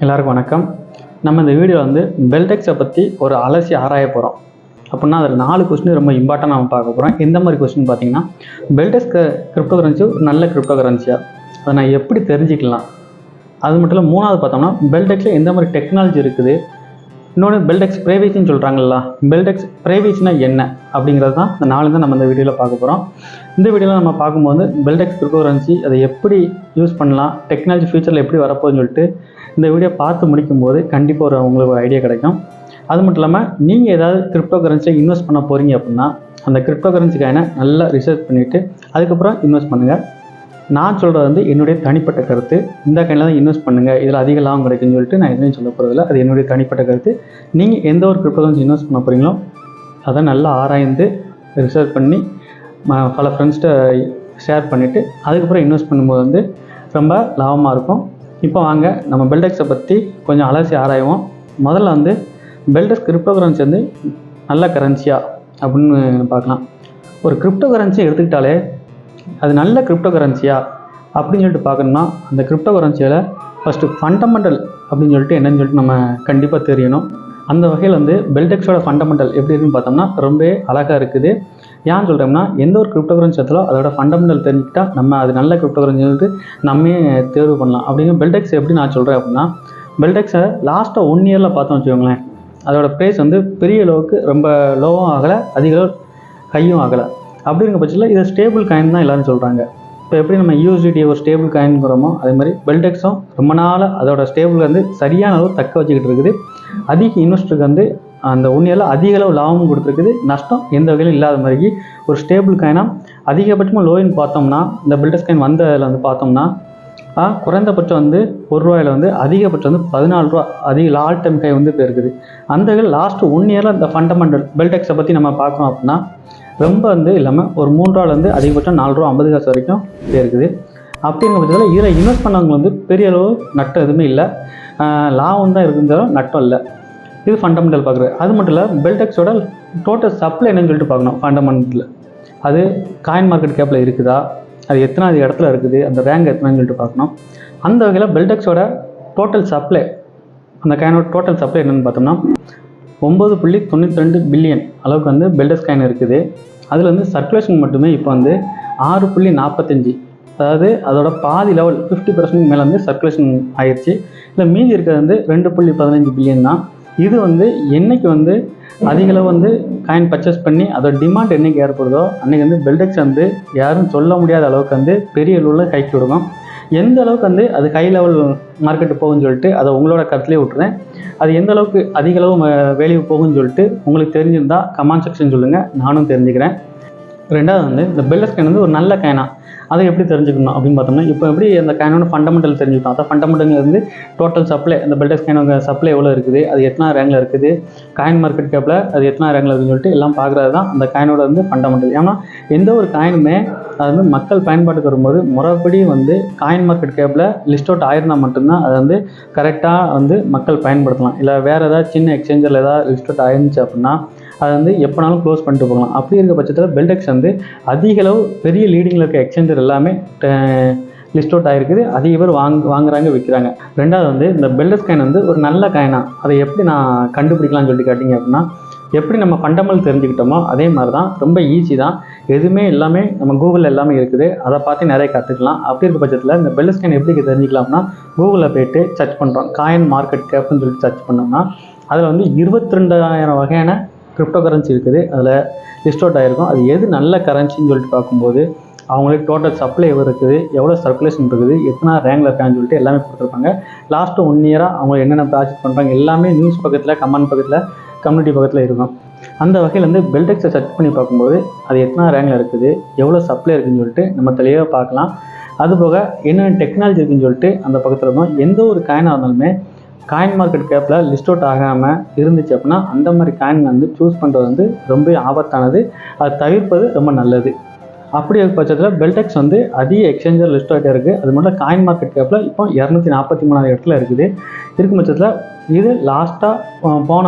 எல்லாருக்கும் வணக்கம். நம்ம இந்த வீடியோவில் வந்து பெல்டெக்ஸை பற்றி ஒரு அலசி ஆராய போகிறோம். அப்படின்னா அதில் 4 கொஸ்டின் ரொம்ப இம்பார்ட்டன்ட் நம்ம பார்க்க போகிறோம். எந்த மாதிரி கொஸ்டின் பார்த்தீங்கன்னா, பெல்டெக்ஸ் கிரிப்டோ கரன்சி ஒரு நல்ல கிரிப்டோ கரன்சியாக அதை நான் எப்படி தெரிஞ்சிக்கலாம், அது மட்டும் இல்லை 3வது பார்த்தோம்னா பெல்டெக்ஸில் எந்த மாதிரி டெக்னாலஜி இருக்குது, இன்னொன்று பெல்டெக்ஸ் ப்ரைவேசின்னு சொல்கிறாங்களா, பெல்டெக்ஸ் ப்ரைவேசினா என்ன அப்படிங்கிறது தான் இந்த 4 தான் நம்ம இந்த வீடியோவில் பார்க்க போகிறோம். இந்த வீடியோவில் நம்ம பார்க்கும்போது பெல்டெக்ஸ் கிரிப்டோ கரன்சி அதை எப்படி யூஸ் பண்ணலாம், டெக்னாலஜி ஃபியூச்சரில் எப்படி வரப்போகுதுன்னு சொல்லிட்டு இந்த வீடியோ பார்த்து முடிக்கும்போது கண்டிப்பாக உங்களுக்கு ஒரு ஐடியா கிடைக்கும். அது மட்டும் இல்லாமல் நீங்கள் ஏதாவது கிரிப்டோ கரன்சியை இன்வெஸ்ட் பண்ண போகிறீங்க அப்படின்னா அந்த கிரிப்டோ கரன்சிக்கான நல்லா ரிசர்ச் பண்ணிவிட்டு அதுக்கப்புறம் இன்வெஸ்ட் பண்ணுங்கள். நான் சொல்கிறது வந்து என்னுடைய தனிப்பட்ட கருத்து. இந்த கையில் தான் இன்வெஸ்ட் பண்ணுங்கள், இதில் அதிக லாபம் கிடைக்குன்னு சொல்லிட்டு நான் எதுவும் சொல்ல போகிறதில்ல. அது என்னுடைய தனிப்பட்ட கருத்து. நீங்கள் எந்த ஒரு கிரிப்டோ கரன்சி இன்வெஸ்ட் பண்ண போகிறீங்களோ அதை நல்லா ஆராய்ந்து ரிசர்ச் பண்ணி பல ஃப்ரெண்ட்ஸ்கிட்ட ஷேர் பண்ணிவிட்டு அதுக்கப்புறம் இன்வெஸ்ட் பண்ணும்போது வந்து ரொம்ப லாபமாக இருக்கும். இப்போ வாங்க நம்ம பெல்டெக்ஸை பற்றி கொஞ்சம் அலசி ஆராய்வோம். முதல்ல வந்து பெல்டெக்ஸ் கிரிப்டோ கரன்சி வந்து நல்ல கரன்சியா அப்படின்னு பார்க்கலாம். ஒரு கிரிப்டோ கரன்சி எடுத்துக்கிட்டாலே அது நல்ல கிரிப்டோ கரன்சியா அப்படின்னு சொல்லிட்டு பார்க்கணும்னா அந்த கிரிப்டோ கரன்சியில் ஃபஸ்ட்டு ஃபண்டமெண்டல் அப்படின்னு சொல்லிட்டு என்னன்னு சொல்லிட்டு நம்ம கண்டிப்பாக தெரியணும். அந்த வகையில் வந்து பெல்டெக்ஸோட ஃபண்டமெண்டல் எப்படி இருக்குன்னு பார்த்தோம்னா ரொம்ப அழகாக இருக்குது. ஏன்னு சொல்கிறோம்னா எந்த ஒரு கிரிப்டோ கரன்சி எடுத்தாலும் அதோட ஃபண்டமெண்டல் தெரிஞ்சுக்கிட்டால் நம்ம அது நல்ல கிரிப்டோ கரன்சி வந்து நம்மே தேர்வு பண்ணலாம். அப்படிங்கிற பெல்டெக்ஸ் எப்படி நான் சொல்கிறேன் அப்படின்னா, பெல்டெக்ஸை லாஸ்ட்டாக 1 இயரில் பார்த்தோம் வச்சுக்கோங்களேன், அதோட ப்ரைஸ் வந்து பெரிய அளவுக்கு ரொம்ப லோவும் ஆகலை, அதிக அளவு ஹையும் ஆகலை. அப்படிங்கிற பட்சத்தில் இதை ஸ்டேபிள் காயின் தான் எல்லோரும் சொல்கிறாங்க. இப்போ எப்படி நம்ம யூஎஸ்டிடி ஒரு ஸ்டேபிள் காயின்ங்கிறோமோ அதே மாதிரி பெல்டெக்ஸும் ரொம்ப நாள் அதோட ஸ்டேபிள் வந்து சரியான அளவு தக்க வச்சுக்கிட்டு இருக்குது. அதிக இன்வெஸ்டருக்கு வந்து அந்த 1 இயரில் அதிக அளவு லாபமும் கொடுத்துருக்குது, நஷ்டம் எந்த வகையிலும் இல்லாத மாதிரி ஒரு ஸ்டேபிள் காயினாக அதிகபட்சமாக லோயின்னு பார்த்தோம்னா இந்த பெல்டெக்ஸ் காயின் வந்ததில் வந்து பார்த்தோம்னா குறைந்தபட்சம் வந்து ₹1 வந்து அதிகபட்சம் வந்து ₹14 அதிக ஆல் டைம் ஹை வந்து இப்போ இருக்குது. அந்த வகையில் லாஸ்ட்டு 1 இயரில் இந்த ஃபண்டமெண்டல் பெல்டெக்ஸை பற்றி நம்ம பார்க்குறோம் அப்படின்னா ரொம்ப வந்து இல்லாமல் ஒரு ₹3 வந்து அதிகபட்சம் ₹4.50 வரைக்கும் இருக்குது. அப்படிங்கிற பட்சத்தில் இதில் இன்வெஸ்ட் பண்ணவங்க வந்து பெரிய அளவு நட்டம் எதுவுமே இல்லை, லாபம் தான் இருக்குந்தாலும் நட்டம் இல்லை. இது ஃபண்டமெண்டல் பார்க்குறது. அது மட்டும் இல்லை, பெல்டெக்ஸோட டோட்டல் சப்ளை என்னன்னு சொல்லிட்டு பார்க்கணும். ஃபண்டமெண்டல் அது காயின் மார்க்கெட் கேப்பில் இருக்குதா, அது எத்தனாவது இடத்துல இருக்குது, அந்த ரேங்க் எத்தனான்னு சொல்லிட்டு பார்க்கணும். அந்த வகையில் பெல்டெக்ஸோட டோட்டல் சப்ளை, அந்த காயினோட டோட்டல் சப்ளை என்னென்னு பார்த்தோம்னா 9.92 பில்லியன் அளவுக்கு வந்து பெல்டெக்ஸ் காயின் இருக்குது. அதில் வந்து சர்க்குலேஷன் மட்டுமே இப்போ வந்து 6.45, அதாவது அதோட பாதி லெவல் 50% மேலே வந்து சர்க்குலேஷன் ஆயிடுச்சு. இல்லை மீதி இருக்கிறது வந்து 2.15 பில்லியன் தான். இது வந்து என்றைக்கு வந்து அதிகளவு வந்து காயின் பர்ச்சேஸ் பண்ணி அதோட டிமாண்ட் என்றைக்கு ஏற்படுதோ அன்றைக்கி வந்து பெல்டெக்ஸ் வந்து யாரும் சொல்ல முடியாத அளவுக்கு வந்து பெரிய அளவில் கைக்கு விடுவோம். எந்த அளவுக்கு வந்து அது ஹை லெவல் மார்க்கெட்டு போகும்னு சொல்லிட்டு அதை உங்களோட கருத்துலேயே விட்டுறேன். அது எந்த அளவுக்கு அதிகளவு வேல்யூ போகும்னு சொல்லிட்டு உங்களுக்கு தெரிஞ்சிருந்தால் கமெண்ட் செக்ஷன் சொல்லுங்கள், நானும் தெரிஞ்சுக்கிறேன். 2வது வந்து இந்த பெல்டெக்ஸ் காயின் வந்து ஒரு நல்ல காயினா அதை எப்படி தெரிஞ்சுக்கணும் அப்படின்னு பார்த்தோம்னா, இப்போ எப்படி அந்த காயினோட ஃபண்டமெண்டல் தெரிஞ்சுக்கிட்டோம். அதான் ஃபண்டமெண்டல் வந்து டோட்டல் சப்ளை, அந்த பெல்டெக்ஸ் காயினோட சப்ளை எவ்வளோ இருக்குது, அது எத்தனை ரேங்கில் இருக்குது, காயின் மார்க்கெட் கேப்பில் அது எத்தனை ரேங்கில் இருக்குன்னு சொல்லிட்டு எல்லாம் பார்க்குறது தான் அந்த காயினோட வந்து ஃபண்டமெண்டல். ஏன்னா எந்த ஒரு காயினுமே அது வந்து மக்கள் பயன்பாட்டுக்கு வரும்போது முறைப்படி வந்து காயின் மார்க்கெட் கேப்பில் லிஸ்ட் அவுட் ஆயிருந்தால் மட்டும்தான் அதை வந்து கரெக்டாக வந்து மக்கள் பயன்படுத்தலாம். இல்லை வேறு ஏதாவது சின்ன எக்ஸ்சேஞ்சில் ஏதாவது லிஸ்ட் அவுட் ஆயிருந்துச்சு அப்படின்னா அதை வந்து எப்போனாலும் க்ளோஸ் பண்ணிட்டு போகலாம். அப்படி இருக்க பட்சத்தில் பெல்டெக்ஸ் வந்து அதிக அளவு பெரிய லீடிங்கில் இருக்க எக்ஸ்சேஞ்சர் எல்லாமே லிஸ்ட் அவுட் ஆகிருக்குது, அதிக பேர் வாங்குறாங்க விற்கிறாங்க. 2வது வந்து இந்த பெல்டெக்ஸ் காயின் வந்து ஒரு நல்ல காயினா அதை எப்படி நான் கண்டுபிடிக்கலாம்னு சொல்லிட்டு கேட்டிங்க அப்படின்னா, எப்படி நம்ம ஃபண்டமெண்டல் தெரிஞ்சுக்கிட்டோமோ அதே மாதிரி தான், ரொம்ப ஈஸி தான். எதுவுமே எல்லாமே நம்ம கூகுளில் எல்லாமே இருக்குது, அதை பார்த்து நிறைய கற்றுக்கலாம். அப்படி இருக்க பட்சத்தில் இந்த பெல்டெக்ஸ் காயின் எப்படி தெரிஞ்சிக்கலாம்னா, கூகுளில் போய்ட்டு சர்ச் பண்ணுறோம், காயின் மார்க்கெட் கேப்னு சொல்லிட்டு சர்ச் பண்ணோம்னா அதில் வந்து 22,000 வகையான கிரிப்டோ கரன்சி இருக்குது, அதில் லிஸ்ட் அவுட் ஆகிருக்கும். அது எது நல்ல கரன்சின்னு சொல்லிட்டு பார்க்கும்போது அவங்களுக்கு டோட்டல் சப்ளை எவ்வளோ இருக்குது, எவ்வளோ சர்க்குலேஷன் இருக்குது, எத்தனை ரேங்கில் இருக்கான்னு சொல்லிட்டு எல்லாமே கொடுத்துருப்பாங்க. லாஸ்ட்டு 1 இயராக அவங்க என்னென்ன ப்ராஜெக்ட் பண்ணுறாங்க எல்லாமே நியூஸ் பக்கத்தில், கமெண்ட் பக்கத்தில், கம்யூனிட்டி பக்கத்தில் இருக்கும். அந்த வகையில் வந்து பெல்டெக்ஸை சர்ச் பண்ணி பார்க்கும்போது அது எத்தனை ரேங்கில் இருக்குது, எவ்வளோ சப்ளை இருக்குதுன்னு சொல்லிட்டு நம்ம தெளிவாக பார்க்கலாம். அதுபோக என்னென்ன டெக்னாலஜி இருக்குதுன்னு சொல்லிட்டு அந்த பக்கத்தில் இருக்கும். எந்த ஒரு காயினாக இருந்தாலுமே காயின் மார்க்கெட் கேப்பில் லிஸ்ட் அவுட் ஆகாமல் இருந்துச்சு அப்படின்னா அந்த மாதிரி காயின் வந்து சூஸ் பண்ணுறது வந்து ரொம்ப ஆபத்தானது, அதை தவிர்ப்பது ரொம்ப நல்லது. அப்படி இருக்க பட்சத்தில் பெல்டெக்ஸ் வந்து அதிக எக்ஸ்சேஞ்சர் லிஸ்ட் ஆகிட்டே இருக்குது. அது மட்டும் காயின் மார்க்கெட் கேப்பில் இப்போ 243வது இடத்துல இருக்குது. இருக்கும் பட்சத்தில் இது லாஸ்ட்டாக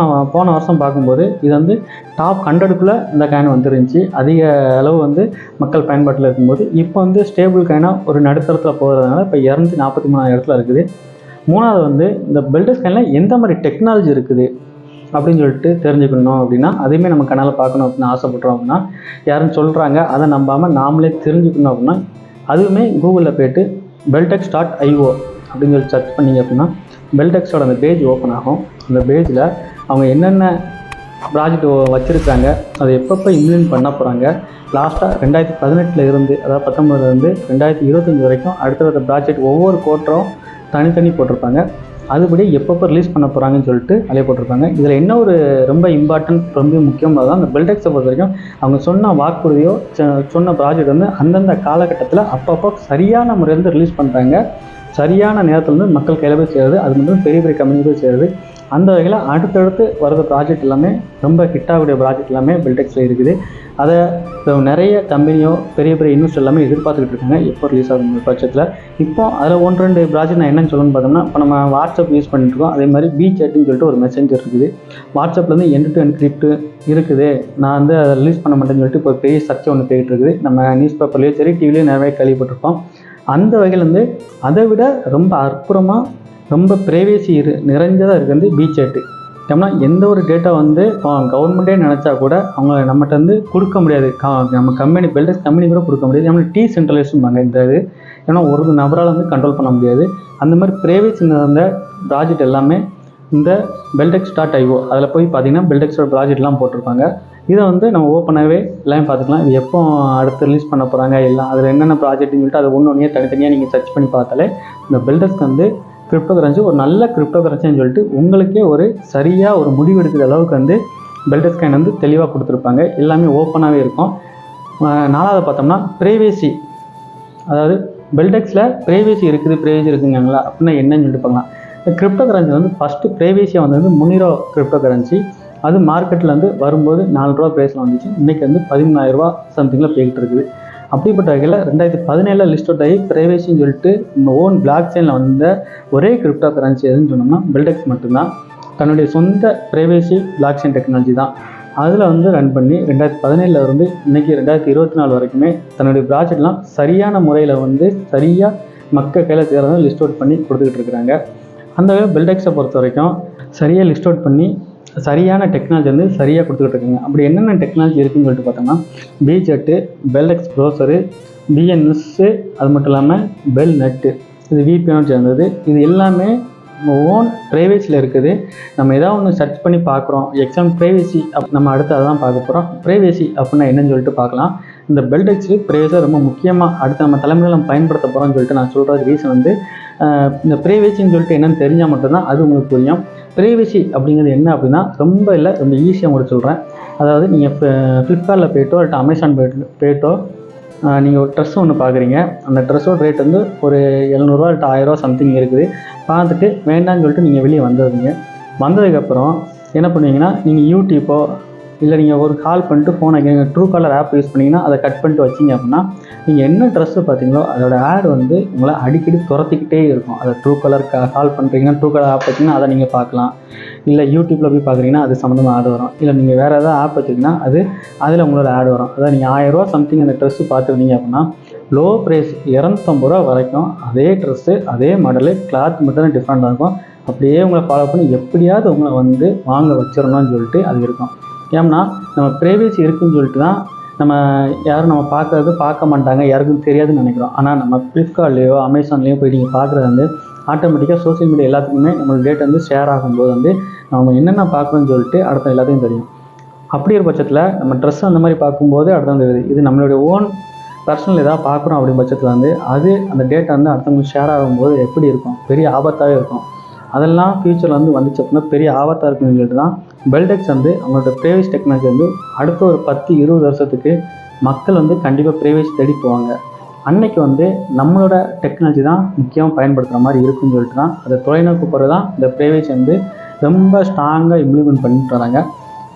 போன வருஷம் பார்க்கும்போது இது வந்து டாப் 100க்குள்ளே இந்த காயின் வந்துருந்துச்சு. அதிக அளவு வந்து மக்கள் பயன்பாட்டில் இருக்கும்போது இப்போ வந்து ஸ்டேபிள் காயினாக ஒரு நடுத்தரத்தில் போகிறதுனால இப்போ 243வது இடத்துல இருக்குது. மூணாவது வந்து இந்த பெல்டெக்ஸ்கேனில் எந்த மாதிரி டெக்னாலஜி இருக்குது அப்படின்னு சொல்லிட்டு தெரிஞ்சுக்கணும் அப்படின்னா அதையுமே நம்ம கண்ணால் பார்க்கணும் அப்படின்னு ஆசைப்பட்றோம் அப்படின்னா யாரும் சொல்கிறாங்க அதை நம்பாமல் நாமளே தெரிஞ்சுக்கணும் அப்படின்னா அதுவுமே கூகுளில் போய்ட்டு beltex.io அப்படின்னு சொல்லி சர்ச் பண்ணிங்க அப்படின்னா பெல்டெக்ஸோட அந்த பேஜ் ஓப்பன் ஆகும். அந்த பேஜில் அவங்க என்னென்ன ப்ராஜெக்ட் வச்சுருக்காங்க, அதை எப்பப்போ இம்ப்ளிமெண்ட் பண்ண போகிறாங்க, லாஸ்ட்டாக 2018 இருந்து அதாவது 19 2025 வரைக்கும் அடுத்தடுத்த ப்ராஜெக்ட் ஒவ்வொரு குவார்ட்டரும் தனித்தனி போட்டிருப்பாங்க. அதுபடி எப்பப்போ ரிலீஸ் பண்ண போகிறாங்கன்னு சொல்லிட்டு அதிலே போட்டிருப்பாங்க. இதில் என்ன ஒரு ரொம்ப இம்பார்ட்டன்ட் ரொம்ப முக்கியமாக தான் அந்த பெல்டெக்ஸை பொறுத்த வரைக்கும் அவங்க சொன்ன வாக்குறுதியோ சொன்ன ப்ராஜெக்ட் வந்து அந்தந்த காலகட்டத்தில் அப்பப்போ சரியான முறையில் வந்து ரிலீஸ் பண்ணுறாங்க. சரியான நேரத்தில் வந்து மக்கள் கையில் போய் சேருது. அது மட்டும் பெரிய பெரிய கம்பெனி போய் சேருது. அந்த வகையில் அடுத்தடுத்து வர்ற ப்ராஜெக்ட் எல்லாமே ரொம்ப ஹிட்டாகக்கூடிய ப்ராஜெக்ட் எல்லாமே பெல்டெக்ஸில் இருக்குது. அதை நிறைய கம்பெனியோ பெரிய பெரிய இன்வெஸ்டர் எல்லாமே எதிர்பார்த்துக்கிட்டு இருக்காங்க எப்போ ரிலீஸ் ஆகும் பட்சத்தில். இப்போ அதில் 1-2 ப்ராஜெக்ட் நான் என்னென்னு சொல்லணும்னு பார்த்தோம்னா, இப்போ நம்ம வாட்ஸ்அப் யூஸ் பண்ணிட்டுருக்கோம். அதே மாதிரி WeChatன்னு சொல்லிட்டு ஒரு மெசேஞ்சர் இருக்குது. வாட்ஸ்அப்பில் வந்து end to end encrypt இருக்குது. நான் வந்து அதை ரிலீஸ் பண்ண மாட்டேன்னு சொல்லிட்டு இப்போ பெரிய சர்ச்சை ஒன்று போயிட்டு இருக்குது. நம்ம நியூஸ் பேப்பர்லேயும் சரி டிவிலையும் நிறைய கேள்விப்பட்டிருப்போம். அந்த வகையில் வந்து அதை விட ரொம்ப அற்புதமாக ரொம்ப ப்ரைவேசி நிறைஞ்சதாக இருக்குது வந்து WeChat. ஏன்னா எந்த ஒரு டேட்டா வந்து கவர்மெண்ட்டே நினச்சா கூட அவங்க நம்மகிட்ட வந்து கொடுக்க முடியாது. நம்ம கம்பெனி பெல்டெக்ஸ் கம்பெனி கூட கொடுக்க முடியாது. ஏன்னா டீசென்ட்ரலைஸ்டும்பாங்க இந்த இது. ஏன்னா ஒரு நபரால் வந்து கண்ட்ரோல் பண்ண முடியாது. அந்த மாதிரி ப்ரைவேசி நிறைந்த ப்ராஜெக்ட் எல்லாமே இந்த beltex.io அதில் போய் பார்த்தீங்கன்னா பெல்டெக்ஸோட ப்ராஜெக்ட்லாம் போட்டிருப்பாங்க. இதை வந்து நம்ம ஓப்பனாகவே எல்லாமே பார்த்துக்கலாம். இது எப்போ அடுத்து ரிலீஸ் பண்ண போகிறாங்க எல்லாம் அதில் என்னென்ன ப்ராஜெக்ட்னு சொல்லிட்டு அதை ஒன்று தனித்தனியாக நீங்கள் சர்ச் பண்ணி பார்த்தாலே இந்த பெல்டெக்ஸ்க்கு வந்து கிரிப்டோ கரன்சி ஒரு நல்ல கிரிப்டோ கரன்சின்னு சொல்லிட்டு உங்களுக்கே ஒரு சரியாக ஒரு முடிவு எடுக்கிற அளவுக்கு வந்து பெல்டெக்ஸ்கேன் வந்து தெளிவாக கொடுத்துருப்பாங்க. எல்லாமே ஓப்பனாகவே இருக்கும். 4வது பார்த்தோம்னா ப்ரைவேசி, அதாவது பெல்டெக்ஸில் ப்ரைவேசி இருக்குதுங்களா அப்படின்னா என்னன்னு சொல்லிட்டு பார்க்கலாம். கிரிப்டோ கரன்சி வந்து ஃபஸ்ட்டு ப்ரைவேசியாக வந்து முனிரோ கிரிப்டோ கரன்சி அது மார்க்கெட்டில் வந்து வரும்போது 4 ரூபா ப்ரைஸில் வந்துச்சு. இன்றைக்கி வந்து 13,000 ரூபா சம்திங்கில் போய்கிட்டு இருக்குது. அப்படிப்பட்ட வகையில் 2017 லிஸ்ட் அவுட் ஆகி ப்ரைவேசின்னு சொல்லிட்டு நம்ம ஓன் பிளாக் செயினில் வந்த ஒரே கிரிப்டோ கரன்சி எதுன்னு சொன்னோம்னா பெல்டெக்ஸ் மட்டும்தான். தன்னுடைய சொந்த ப்ரைவேசி பிளாக் செயின் டெக்னாலஜி தான். அதில் வந்து ரன் பண்ணி 2017 இருந்து இன்றைக்கி 2024 வரைக்குமே தன்னுடைய ப்ராஜெக்ட்லாம் சரியான முறையில் வந்து சரியாக மக்கள் கையில் சேர்றதை லிஸ்ட் அவுட் பண்ணி கொடுத்துக்கிட்டு இருக்கிறாங்க. அந்த பெல்டெக்ஸை பொறுத்த வரைக்கும் சரியாக லிஸ்ட் அவுட் பண்ணி சரியான டெக்னாலஜி வந்து சரியாக கொடுத்துக்கிட்டு இருக்காங்க. அப்படி என்னென்ன டெக்னாலஜி இருக்குதுன்னு சொல்லிட்டு பார்த்தோம்னா WeChat, பெல்டெக்ஸ் ப்ரௌசரு, BNS, அது மட்டும் இல்லாமல் பெல்நெட்டு, இது VPN சேர்ந்தது. இது எல்லாமே ஓன் ப்ரைவேசியில் இருக்குது. நம்ம ஏதாவது ஒன்று சர்ச் பண்ணி பார்க்குறோம். ப்ரைவேசி நம்ம அடுத்து அதை தான் பார்க்க போகிறோம். ப்ரைவேசி அப்படின்னா என்னன்னு சொல்லிட்டு பார்க்கலாம். இந்த பெல்டெக்ஸு ப்ரைவேசியாக ரொம்ப முக்கியமாக அடுத்து நம்ம தலைமுறையில் நம்ம பயன்படுத்த போகிறோம்னு சொல்லிட்டு நான் சொல்கிறது ரீசன் வந்து இந்த ப்ரைவேசின்னு சொல்லிட்டு என்னென்னு தெரிஞ்சால் மட்டும்தான் அது உங்களுக்கு புரியும். ப்ரைவேசி அப்படிங்கிறது என்ன அப்படின்னா ரொம்ப ஈஸியாக உங்களுக்கு சொல்கிறேன். அதாவது நீங்கள் ஃப்ளிப்கார்ட்டில் போய்ட்டோ இல்லை அமேசான் போய்ட்டோ நீங்கள் ஒரு ட்ரெஸ் ஒன்று பார்க்குறீங்க. அந்த ட்ரெஸ்ஸோட ரேட் வந்து ஒரு 700 ரூபா இல்லை 1000 ரூபா சம்திங் இருக்குது. பார்த்துட்டு வேண்டான்னு சொல்லிட்டு நீங்கள் வெளியே வந்துடுவீங்க. வந்ததுக்கப்புறம் என்ன பண்ணுவீங்கன்னா நீங்கள் யூடியூப்போ இல்லை நீங்கள் ஒரு கால் பண்ணிட்டு ஃபோனை ட்ரூ காலர் ஆப் யூஸ் பண்ணிங்கன்னா அதை கட் பண்ணிட்டு வச்சிங்க அப்படின்னா நீங்கள் என்ன ட்ரெஸ்ஸு பார்த்தீங்களோ அதோட ஆட் வந்து உங்களை அடிக்கடி துரத்திக்கிட்டே இருக்கும். அதை ட்ரூ காலர் கால் பண்ணுறீங்கன்னா ட்ரூ காலர் ஆப் வச்சிங்கன்னா அதை நீங்கள் பார்க்கலாம். இல்லை யூடியூப்பில் போய் பார்க்குறீங்கன்னா அது சம்மந்தமாக ஆட் வரும். இல்லை நீங்கள் வேறு ஏதாவது ஆப் வச்சிங்கன்னா அதில் உங்களோட ஆட் வரும். அதாவது நீங்கள் 1000 ரூபா சம்திங் அந்த ட்ரெஸ்ஸு பார்த்துருந்தீங்க அப்படின்னா லோ ப்ரைஸ் 250 ரூபா வரைக்கும் அதே ட்ரெஸ்ஸு அதே மாடலு கிளாத் மட்டும் தான் டிஃப்ரெண்ட்டாக இருக்கும். அப்படியே உங்களை ஃபாலோ பண்ணி எப்படியாவது உங்களை வந்து வாங்க வச்சிடணும்னு சொல்லிட்டு அது இருக்கும். ஏன்னா நம்ம ப்ரைவேசி இருக்குதுன்னு சொல்லிட்டு தான் யாரும் நம்ம பார்க்க மாட்டாங்க, யாருக்கும் தெரியாதுன்னு நினைக்கிறோம். ஆனால் நம்ம ஃப்ளிப்கார்ட்லேயோ அமேசான்லேயோ போய் நீங்கள் பார்க்குறது வந்து ஆட்டோமேட்டிக்காக சோஷியல் மீடியா எல்லாத்துக்குமே நம்மளோட டேட்டா வந்து ஷேர் ஆகும்போது வந்து நம்ம என்னென்ன பார்க்கணும்னு சொல்லிட்டு அடுத்த எல்லாத்தையும் தெரியும். அப்படி ஒரு பட்சத்தில் நம்ம ட்ரெஸ் அந்த மாதிரி பார்க்கும்போது அடுத்த தெரியுது. இது நம்மளுடைய ஓன் பர்சனல் ஏதாவது பார்க்குறோம் அப்படி பட்சத்தில் வந்து அந்த டேட்டா வந்து அடுத்தவங்களுக்கு ஷேர் ஆகும்போது எப்படி இருக்கும், பெரிய ஆபத்தாகவே இருக்கும். அதெல்லாம் ஃபியூச்சரில் வந்து வந்துச்சு அப்படின்னா பெரிய ஆபத்தாக இருக்குன்னு சொல்லிட்டு தான் பெல்டெக்ஸ் வந்து அவங்களோட ப்ரைவேசி டெக்னாலஜி வந்து அடுத்த ஒரு 10-20 வருஷத்துக்கு மக்கள் வந்து கண்டிப்பாக ப்ரைவேசி தேடி போவாங்க. அன்னைக்கு வந்து நம்மளோட டெக்னாலஜி தான் முக்கியமாக பயன்படுத்துகிற மாதிரி இருக்குன்னு சொல்லிட்டு தான் அதை தொலைநோக்கு பிறகு தான் இந்த ப்ரைவேசி வந்து ரொம்ப ஸ்ட்ராங்காக இம்ப்ளிமெண்ட் பண்ணிட்டு வராங்க.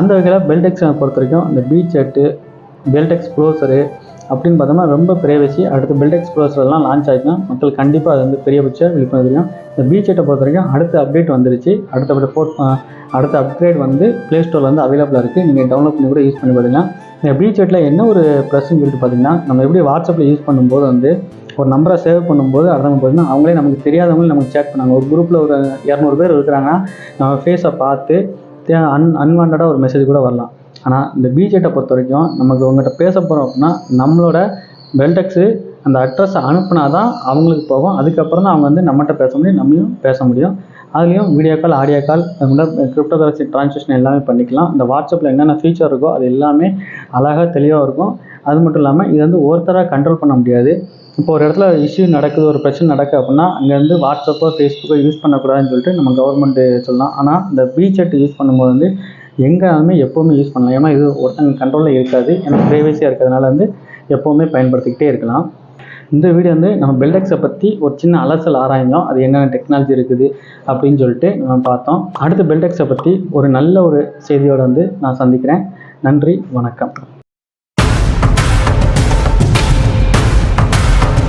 அந்த வகையில் பெல்டெக்ஸை பொறுத்த வரைக்கும் இந்த WeChat, பெல்டெக்ஸ் ப்ரௌசரு அப்படின்னு பார்த்தோம்னா ரொம்ப ப்ரைவேசி. அடுத்து பெல்டெக்ஸ் ப்ரௌசர்லாம் லான்ச் ஆகிடுச்சுன்னா மக்கள் கண்டிப்பாக அது வந்து பெரியபட்ச விழிப்புணர்வு தெரியும். இந்த WeChat பொறுத்த வரைக்கும் அடுத்த அப்டேட் வந்துருச்சு. அடுத்த அப்கிரேட் வந்து ப்ளே ஸ்டோரில் வந்து அவைலபிளாக இருக்குது. நீங்கள் டவுன்லோட் பண்ணி கூட யூஸ் பண்ணி பார்த்தீங்கன்னா இந்த WeChatல என்ன ஒரு ப்ளஸ்ன்னு சொல்லிட்டு பார்த்தீங்கன்னா நம்ம எப்படி வாட்ஸ்அப்பில் யூஸ் பண்ணும்போது வந்து ஒரு நம்பரை சேவ் பண்ணும்போது அடுத்தவங்க பார்த்தீங்கன்னா அவங்களே நமக்கு தெரியாதவங்களே நமக்கு சேட் பண்ணாங்க. ஒரு குரூப்பில் ஒரு 200 பேர் இருக்கிறாங்கன்னா நம்ம ஃபேஸை பார்த்து அன்வான்டாக ஒரு மெசேஜ் கூட வரலாம். ஆனால் இந்த பிஜெட்டை பொறுத்த வரைக்கும் நமக்கு உங்கள்கிட்ட பேச போகிறோம் அப்படின்னா நம்மளோட பெல்டெக்ஸு அந்த அட்ரஸை அனுப்புனா தான் அவங்களுக்கு போகும். அதுக்கப்புறம் தான் அவங்க வந்து நம்மகிட்ட பேச முடியும், நம்மளையும் பேச முடியும். அதுலேயும் video call, audio call, crypto currency transaction எல்லாமே பண்ணிக்கலாம். இந்த வாட்ஸ்அப்பில் என்னென்ன ஃபீச்சர் இருக்கோ அது எல்லாமே அழகாக தெளிவாக இருக்கும். அது மட்டும் இல்லாமல் இது வந்து ஒருத்தராக கண்ட்ரோல் பண்ண முடியாது. இப்போ ஒரு இடத்துல இஷ்யூ நடக்குது, ஒரு பிரச்சனை நடக்குது அப்படின்னா அங்கேருந்து வாட்ஸ்அப்போ ஃபேஸ்புக்கோ யூஸ் பண்ணக்கூடாதுன்னு சொல்லிட்டு நம்ம கவர்மெண்ட்டு சொல்லலாம். ஆனால் இந்த பிஜெட் யூஸ் பண்ணும்போது வந்து எங்கேயாலுமே எப்போவுமே யூஸ் பண்ணலாம். ஏன்னா இது ஒருத்தங்க கண்ட்ரோலில் இருக்காது. ஏன்னா ப்ரைவசியாக இருக்கிறதுனால வந்து எப்போவுமே பயன்படுத்திக்கிட்டே இருக்கலாம். இந்த வீடியோ வந்து நம்ம பெல்டெக்ஸை பற்றி ஒரு சின்ன அலசல் ஆராய்ந்தோம். அது என்னென்ன டெக்னாலஜி இருக்குது அப்படின்னு சொல்லிட்டு நம்ம பார்த்தோம். அடுத்த பெல்டெக்ஸை பற்றி ஒரு நல்ல ஒரு செய்தியோடு வந்து நான் சந்திக்கிறேன். நன்றி, வணக்கம்.